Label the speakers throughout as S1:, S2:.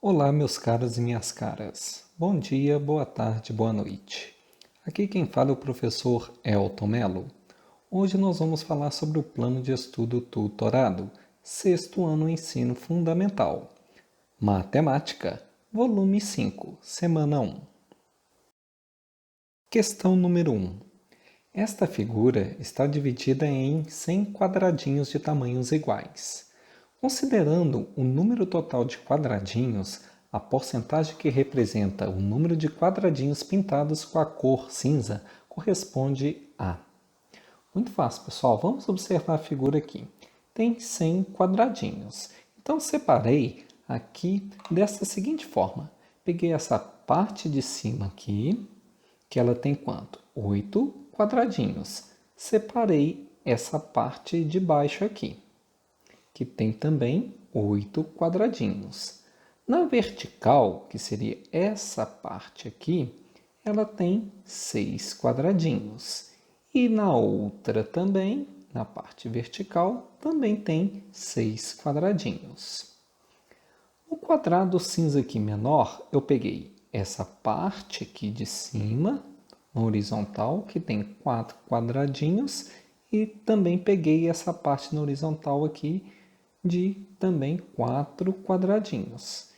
S1: Olá, meus caros e minhas caras. Bom dia, boa tarde, boa noite. Aqui quem fala é o professor Elton Mello. Hoje nós vamos falar sobre o plano de estudo tutorado, sexto ano ensino fundamental. Matemática, volume 5, semana 1. Questão número 1. Esta figura está dividida em 100 quadradinhos de tamanhos iguais. Considerando o número total de quadradinhos, a porcentagem que representa o número de quadradinhos pintados com a cor cinza corresponde a... Muito fácil, pessoal. Vamos observar a figura aqui. Tem 100 quadradinhos. Então, separei aqui dessa seguinte forma. Peguei essa parte de cima aqui, que ela tem quanto? 8 quadradinhos. Separei essa parte de baixo aqui, que tem também 8 quadradinhos. Na vertical, que seria essa parte aqui, ela tem 6 quadradinhos. E na outra também, na parte vertical, também tem 6 quadradinhos. No quadrado cinza aqui menor, eu peguei essa parte aqui de cima, na horizontal, que tem 4 quadradinhos, e também peguei essa parte na horizontal aqui, de também 4 quadradinhos.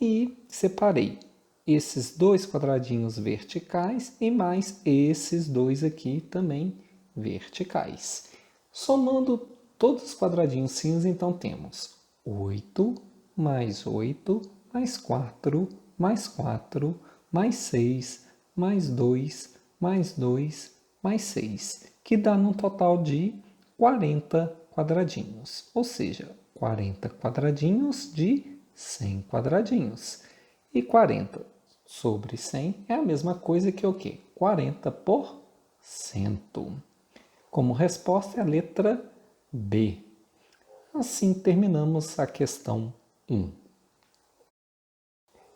S1: E separei esses 2 quadradinhos verticais e mais esses 2 aqui também verticais. Somando todos os quadradinhos cinza, então temos 8 mais 8 mais 4 mais 4 mais 6 mais 2 mais 2 mais 6, que dá num total de 40 quadradinhos, ou seja, 40 quadradinhos de 100 quadradinhos. E 40 sobre 100 é a mesma coisa que o quê? 40%. Como resposta é a letra B. Assim terminamos a questão 1.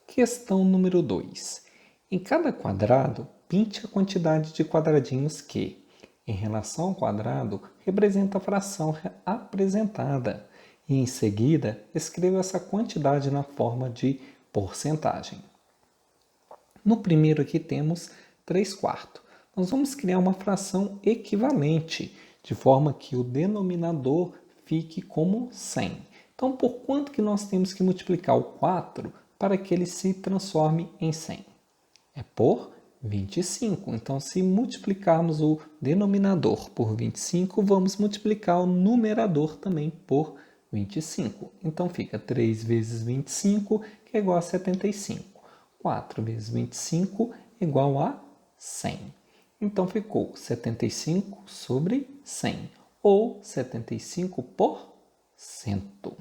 S1: Questão número 2. Em cada quadrado, pinte a quantidade de quadradinhos que, em relação ao quadrado, representa a fração apresentada. E em seguida, escreva essa quantidade na forma de porcentagem. No primeiro aqui temos 3/4. Nós vamos criar uma fração equivalente, de forma que o denominador fique como 100. Então, por quanto que nós temos que multiplicar o 4 para que ele se transforme em 100? É por 25. Então, se multiplicarmos o denominador por 25, vamos multiplicar o numerador também por 25. Então, fica 3 vezes 25, que é igual a 75. 4 vezes 25 é igual a 100. Então, ficou 75 sobre 100, ou 75%.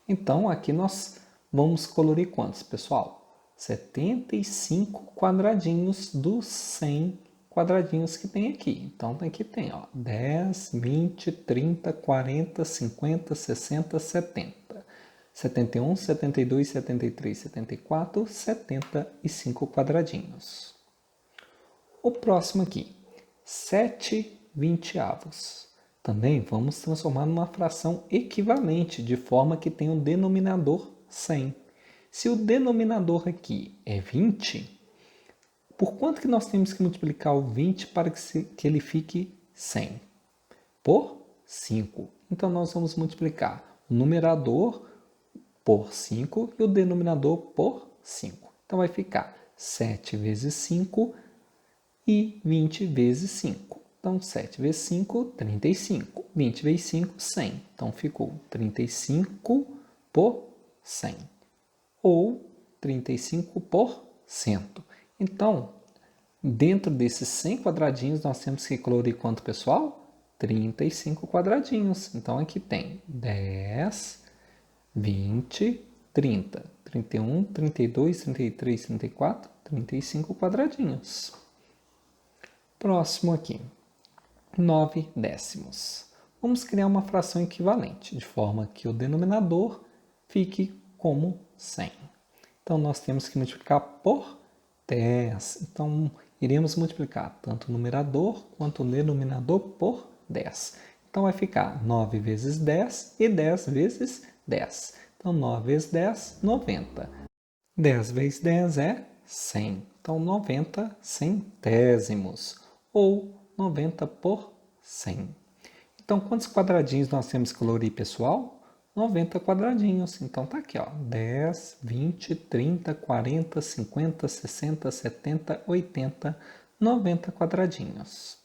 S1: Então, aqui nós vamos colorir quantos, pessoal? 75 quadradinhos dos 100 quadradinhos que tem aqui. Então, aqui tem 10, 20, 30, 40, 50, 60, 70. 71, 72, 73, 74, 75 quadradinhos. O próximo aqui, 7/20. Também vamos transformar numa fração equivalente, de forma que tenha um denominador 100. Se o denominador aqui é 20, por quanto que nós temos que multiplicar o 20 para que ele fique 100? Por 5. Então, nós vamos multiplicar o numerador por 5 e o denominador por 5. Então, vai ficar 7 vezes 5 e 20 vezes 5. Então, 7 vezes 5, 35. 20 vezes 5, 100. Então, ficou 35 por 100. Ou 35%. Então, dentro desses 100 quadradinhos, nós temos que colorir quanto, pessoal? 35 quadradinhos. Então, aqui tem 10, 20, 30, 31, 32, 33, 34, 35 quadradinhos. Próximo aqui, 9/10. Vamos criar uma fração equivalente, de forma que o denominador fique como 100. Então, nós temos que multiplicar por 10. Então, iremos multiplicar tanto o numerador quanto o denominador por 10. Então, vai ficar 9 vezes 10 e 10 vezes 10. Então, 9 vezes 10, 90. 10 vezes 10 é 100. Então, 90 centésimos, ou 90 por 100. Então, quantos quadradinhos nós temos que colorir, pessoal? 90 quadradinhos. Então, tá aqui, ó. 10, 20, 30, 40, 50, 60, 70, 80, 90 quadradinhos.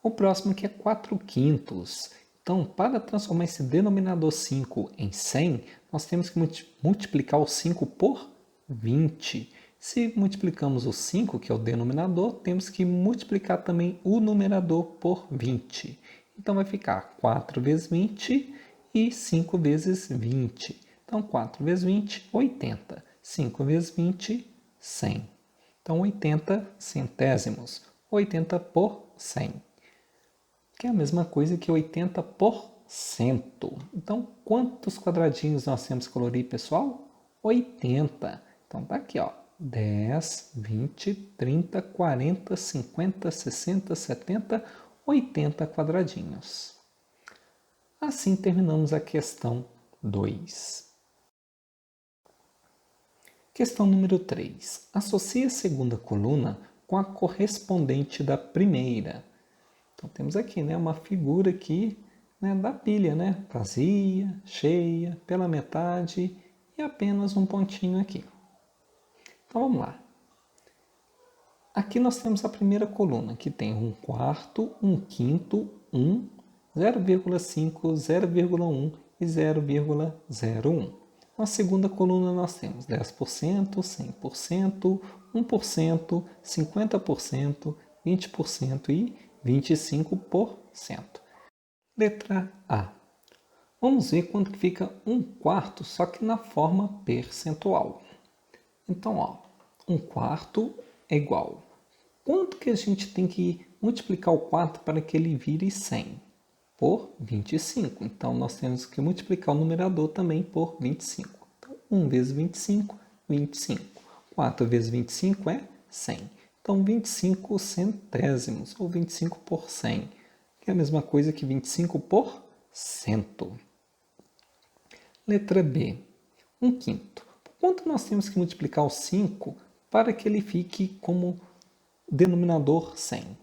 S1: O próximo aqui é 4 quintos. Então, para transformar esse denominador 5 em 100, nós temos que multiplicar o 5 por 20. Se multiplicamos o 5, que é o denominador, temos que multiplicar também o numerador por 20. Então, vai ficar 4 vezes 20 e 5 vezes 20. Então, 4 vezes 20, 80. 5 vezes 20, 100. Então, 80 centésimos. 80 por 100. Que é a mesma coisa que 80%. Então, quantos quadradinhos nós temos que colorir, pessoal? 80. Então, tá aqui, ó. 10, 20, 30, 40, 50, 60, 70, 80 quadradinhos. Assim terminamos a questão 2. Questão número 3. Associe a segunda coluna com a correspondente da primeira. Então, temos aqui, né, uma figura aqui, né, da pilha, né, vazia, cheia, pela metade e apenas um pontinho aqui. Então, vamos lá. Aqui nós temos a primeira coluna, que tem 1/4, 1/5, 1, 0,5, 0,1 e 0,01. Na segunda coluna nós temos 10%, 100%, 1%, 50%, 20% e 25%. Letra A. Vamos ver quanto que fica 1/4, só que na forma percentual. Então, ó, 1/4 é igual. Quanto que a gente tem que multiplicar o 4 para que ele vire 100? Por 25. Então, nós temos que multiplicar o numerador também por 25. Então, 1 vezes 25, 25. 4 vezes 25 é 100. Então, 25 centésimos, ou 25 por 100, que é a mesma coisa que 25%. Letra B. 1/5. Por quanto nós temos que multiplicar o 5 para que ele fique como denominador 100?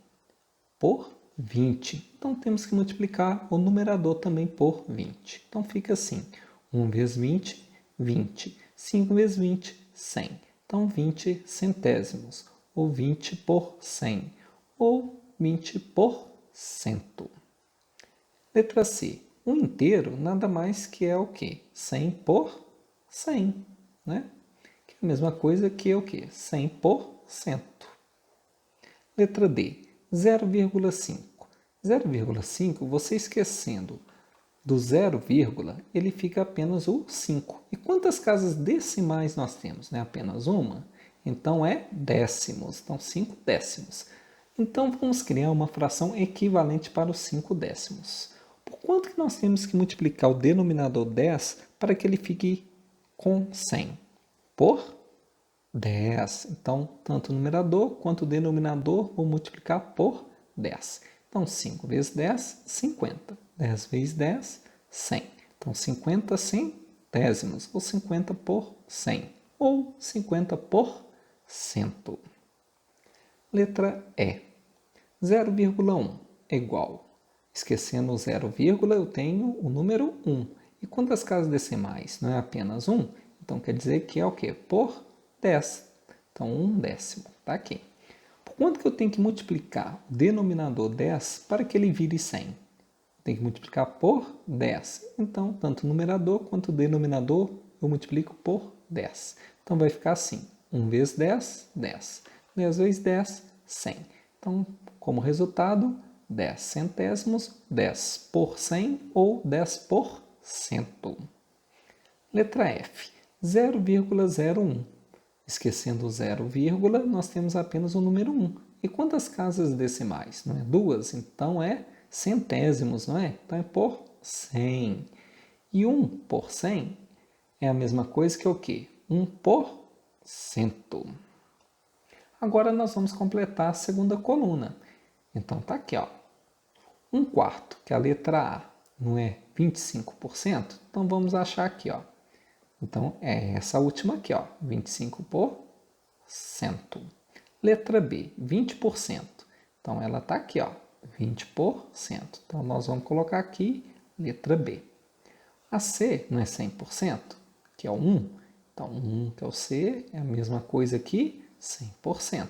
S1: Por 20. Então, temos que multiplicar o numerador também por 20. Então, fica assim. 1 vezes 20, 20. 5 vezes 20, 100. Então, 20 centésimos, ou 20 por 100, ou 20%. Letra C. Um inteiro nada mais que é o quê? 100 por 100, né? Que é a mesma coisa que o quê? 100%. Letra D. 0,5. 0,5, você esquecendo do 0, ele fica apenas o 5. E quantas casas decimais nós temos? Né? Apenas uma? Então, é décimos. Então, 5 décimos. Então, vamos criar uma fração equivalente para os 5 décimos. Por quanto que nós temos que multiplicar o denominador 10 para que ele fique com 100? Por 10. Então, tanto o numerador quanto o denominador vou multiplicar por 10. Então, 5 vezes 10, 50. 10 vezes 10, 100. Então, 50 centésimos, ou 50 por 100, ou 50%. Letra E. 0,1 é igual. Esquecendo o 0, eu tenho o número 1. E quantas casas decimais? Não é apenas 1? Então, quer dizer que é o quê? Por 10. Então, 1/10. Está aqui. Por quanto que eu tenho que multiplicar o denominador 10 para que ele vire 100? Tem que multiplicar por 10. Então, tanto o numerador quanto o denominador eu multiplico por 10. Então, vai ficar assim. 1 vezes 10, 10. 10 vezes 10, 100. Então, como resultado, 10 centésimos, 10 por 100 ou 10%. Letra F. 0,01. Esquecendo o 0, nós temos apenas o número 1. E quantas casas decimais? Não é 2? Então é centésimos, não é? Então é por 100. E 1 por 100 é a mesma coisa que o quê? 1%. Agora nós vamos completar a segunda coluna. Então tá aqui, ó. 1/4, que é a letra A. não é 25%? Então vamos achar aqui, ó. Então é essa última aqui, ó, 25%. Letra B, 20%. Então ela está aqui, ó, 20%. Então nós vamos colocar aqui letra B. A C não é 100%, que é o 1. Então 1, que é o C, é a mesma coisa aqui, 100%.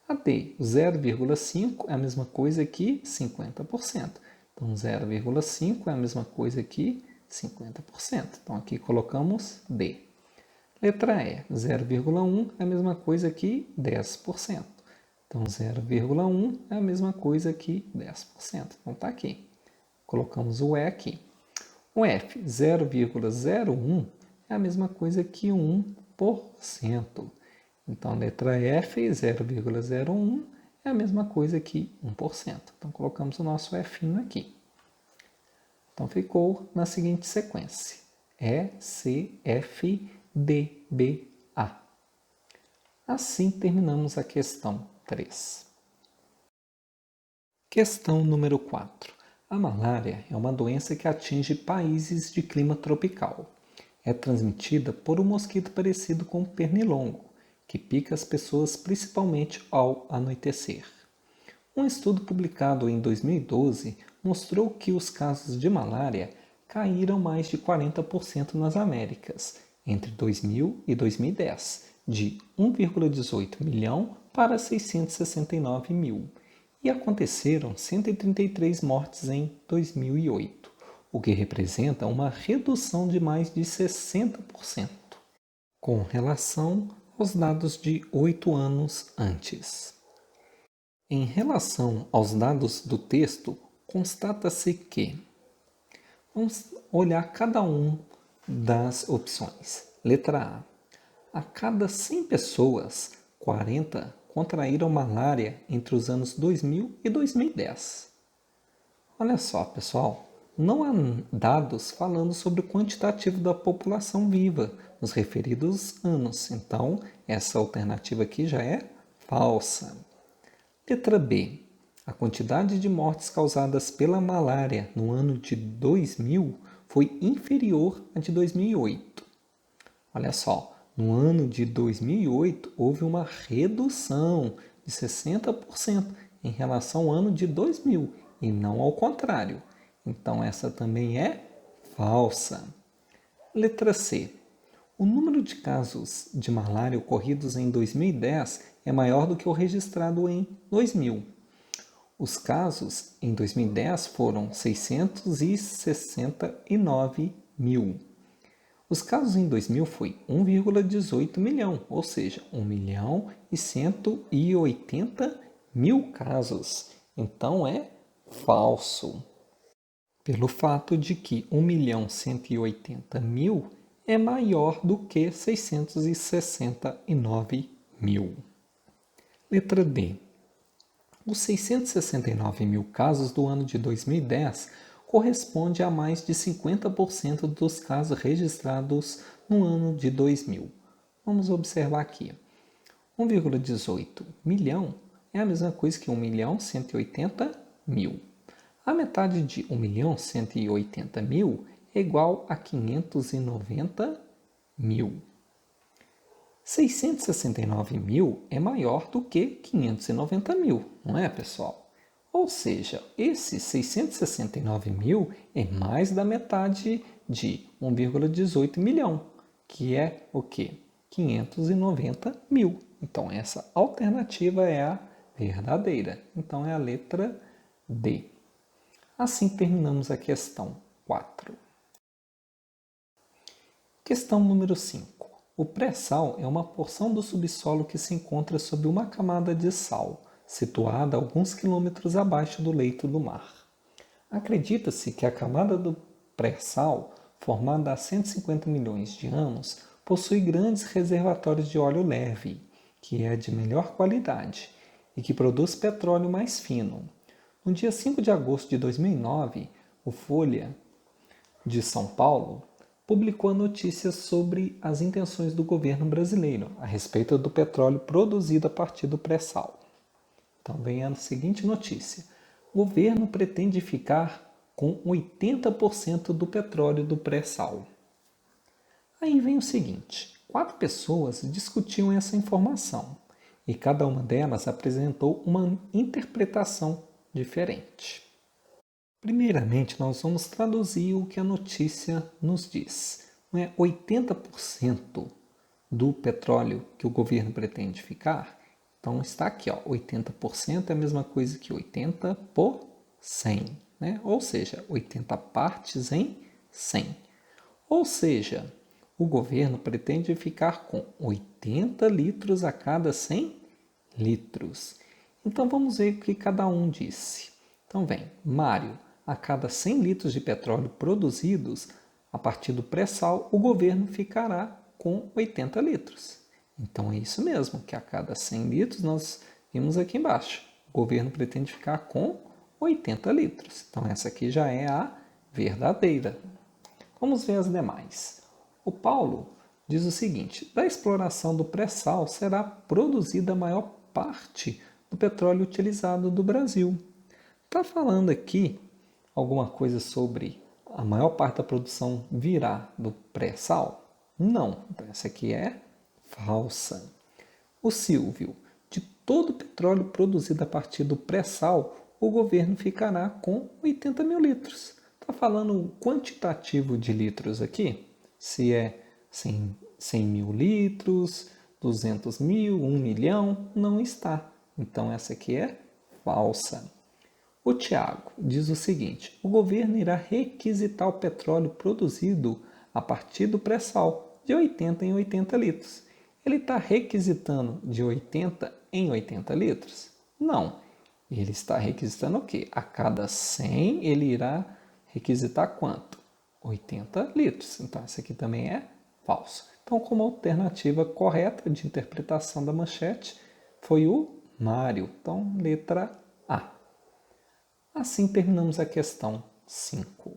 S1: A D, 0,5 é a mesma coisa que 50%. Então 0,5 é a mesma coisa que 50%. Então aqui colocamos D. Letra E, 0,1 é a mesma coisa que 10%. Então 0,1 é a mesma coisa que 10%. Então está aqui. Colocamos o E aqui. O F, 0,01 é a mesma coisa que 1%. Então, a letra F, 0,01 é a mesma coisa que 1%. Então, colocamos o nosso F aqui. Então, ficou na seguinte sequência. E, C, F, D, B, A. Assim, terminamos a questão 3. Questão número 4. A malária é uma doença que atinge países de clima tropical. É transmitida por um mosquito parecido com o pernilongo, que pica as pessoas principalmente ao anoitecer. Um estudo publicado em 2012 mostrou que os casos de malária caíram mais de 40% nas Américas entre 2000 e 2010, de 1,18 milhão para 669 mil, e aconteceram 133 mortes em 2008, o que representa uma redução de mais de 60%, com relação aos dados de 8 anos antes. Em relação aos dados do texto, constata-se que vamos olhar cada um das opções. Letra A. A cada 100 pessoas, 40 contraíram malária entre os anos 2000 e 2010. Olha só, pessoal, não há dados falando sobre o quantitativo da população viva nos referidos anos, então essa alternativa aqui já é falsa. Letra B. A quantidade de mortes causadas pela malária no ano de 2000 foi inferior à de 2008. Olha só, no ano de 2008 houve uma redução de 60% em relação ao ano de 2000 e não ao contrário. Então essa também é falsa. Letra C. O número de casos de malária ocorridos em 2010 é maior do que o registrado em 2000. Os casos em 2010 foram 669 mil. Os casos em 2000 foi 1,18 milhão, ou seja, 1 milhão e 180 mil casos. Então é falso, pelo fato de que 1 milhão e 180 mil é maior do que 669 mil. Letra D. Os 669 mil casos do ano de 2010 corresponde a mais de 50% dos casos registrados no ano de 2000. Vamos observar aqui. 1,18 milhão é a mesma coisa que 1 milhão e 180 mil. A metade de 1 milhão e 180 mil é igual a 590 mil. 669 mil é maior do que 590 mil, não é, pessoal? Ou seja, esse 669 mil é mais da metade de 1,18 milhão, que é o quê? 590 mil. Então, essa alternativa é a verdadeira. Então, é a letra D. Assim terminamos a questão 4. Questão número 5. O pré-sal é uma porção do subsolo que se encontra sob uma camada de sal, situada a alguns quilômetros abaixo do leito do mar. Acredita-se que a camada do pré-sal, formada há 150 milhões de anos, possui grandes reservatórios de óleo leve, que é de melhor qualidade e que produz petróleo mais fino. No dia 5 de agosto de 2009, o Folha de São Paulo publicou a notícia sobre as intenções do governo brasileiro a respeito do petróleo produzido a partir do pré-sal. Então vem a seguinte notícia. O governo pretende ficar com 80% do petróleo do pré-sal. Aí vem o seguinte, 4 pessoas discutiam essa informação e cada uma delas apresentou uma interpretação diferente. Primeiramente, nós vamos traduzir o que a notícia nos diz. Não é 80% do petróleo que o governo pretende ficar? Então está aqui, ó, 80% é a mesma coisa que 80 por 100, né? Ou seja, 80 partes em 100. Ou seja, o governo pretende ficar com 80 litros a cada 100 litros. Então vamos ver o que cada um disse. Então vem, Mário, a cada 100 litros de petróleo produzidos a partir do pré-sal, o governo ficará com 80 litros. Então é isso mesmo, que a cada 100 litros nós vimos aqui embaixo. O governo pretende ficar com 80 litros. Então essa aqui já é a verdadeira. Vamos ver as demais. O Paulo diz o seguinte, da exploração do pré-sal será produzida a maior parte do petróleo utilizado do Brasil. Está falando aqui alguma coisa sobre a maior parte da produção virá do pré-sal? Não, então essa aqui é falsa. O Silvio, de todo o petróleo produzido a partir do pré-sal, o governo ficará com 80 mil litros. Está falando um quantitativo de litros aqui? Se é 100 mil litros, 200 mil, 1 milhão, não está. Então essa aqui é falsa. O Tiago diz o seguinte, o governo irá requisitar o petróleo produzido a partir do pré-sal, de 80 em 80 litros. Ele está requisitando de 80 em 80 litros? Não. Ele está requisitando o quê? A cada 100 ele irá requisitar quanto? 80 litros. Então, essa aqui também é falso. Então, como alternativa correta de interpretação da manchete, foi o Mário. Então, letra A. Assim terminamos a questão 5.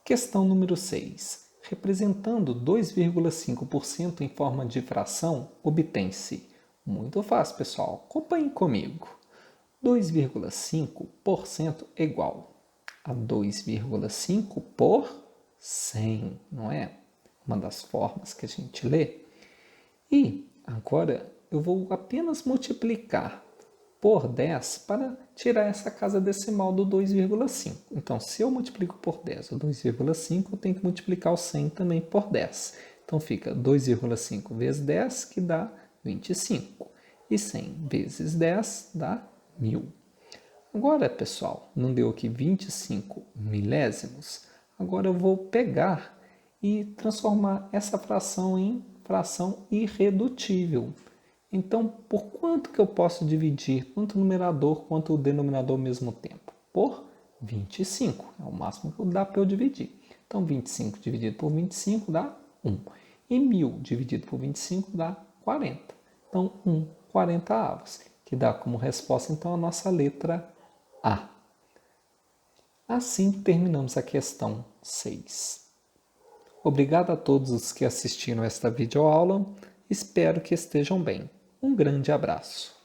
S1: Questão número 6. Representando 2,5% em forma de fração, obtém-se. Muito fácil, pessoal. Acompanhem comigo. 2,5% é igual a 2,5 por 100, não é? Uma das formas que a gente lê. E agora eu vou apenas multiplicar por 10 para tirar essa casa decimal do 2,5. Então, se eu multiplico por 10 o 2,5, eu tenho que multiplicar o 100 também por 10. Então, fica 2,5 vezes 10, que dá 25. E 100 vezes 10 dá 1000. Agora, pessoal, não deu aqui 25 milésimos? Agora eu vou pegar e transformar essa fração em fração irredutível. Então, por quanto que eu posso dividir tanto o numerador quanto o denominador ao mesmo tempo? Por 25. É o máximo que dá para eu dividir. Então, 25 dividido por 25 dá 1. E 1000 dividido por 25 dá 40. Então, 1 40avos, que dá como resposta, então, a nossa letra A. Assim terminamos a questão 6. Obrigado a todos os que assistiram esta videoaula. Espero que estejam bem. Um grande abraço.